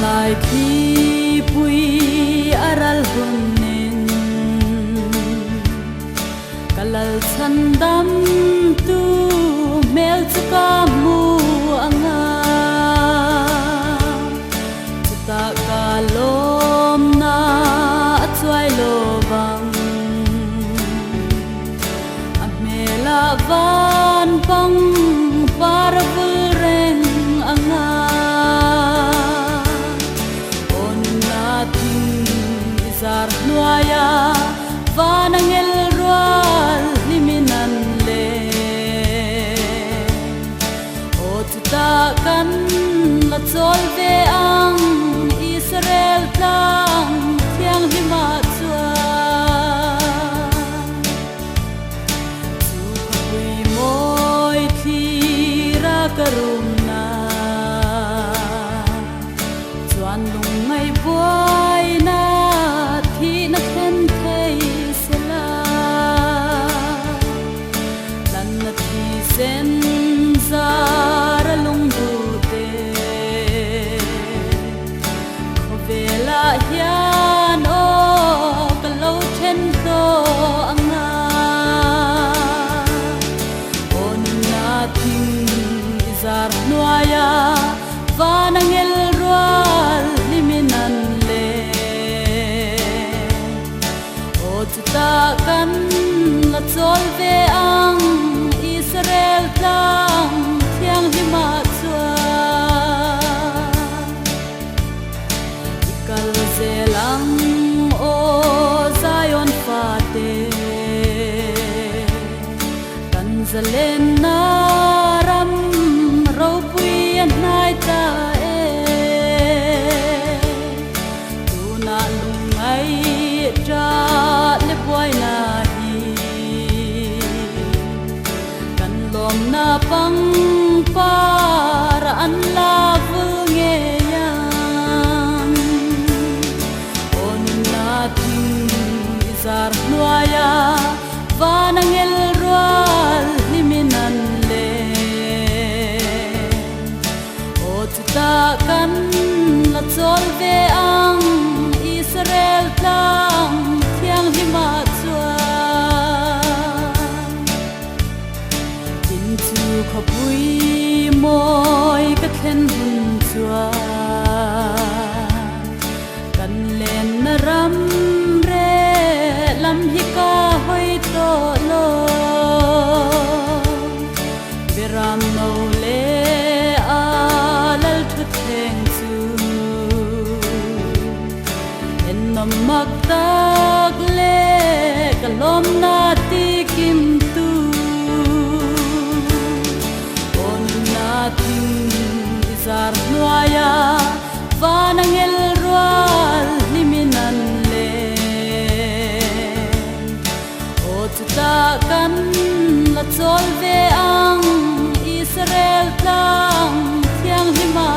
lai khi pui aral hunin kalal sandam tu mel kamu anga ta kalom na atwai lobang amela van pang parvul reng anga on nating izar nuaya vanangel rual liminan le ta kan la chol ve ang Israel tang thiang hima chua chu khui moi thi ra karum na chuan lung ngai boy na thi na khen thei sela lan na thi sen za hian o kalo then to anga on na thing izar nuaya vanangel rual liminan le o chuta kan la chol ve ang Israel tang thiang hima zelang o Zion fate kan zalen naram ropui nai ta tu na lungai tra le boy na hi kan lom na pang para an la nge zar nuaya vanangel rual liminan le o tuta kan la chol ve ang Israel tang thiang hima chua tin chu khopui moi ka khen hun chua kan len na ram lam hi ka hoi to lo biram no le alal thu theng chu en namak tak le kalom na ti kim tu on na ting izar nuaya vanangel rual liminan ta kan la chol ve ang Israel tang thiang hima